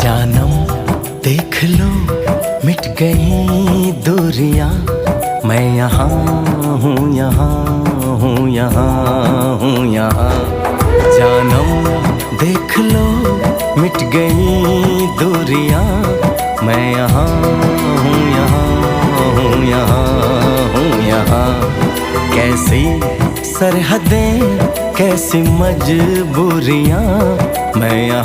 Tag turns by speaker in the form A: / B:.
A: जानम देख लो मिट गई दूरियां, मैं यहाँ हूँ, यहाँ हूँ, यहाँ हूँ, यहाँ। जानम देख लो मिट गई दूरियां, मैं यहाँ हूँ, यहाँ हूँ, यहाँ हूँ, यहाँ। कैसी सरहदें कैसी मजबूरियां, मैं यहाँ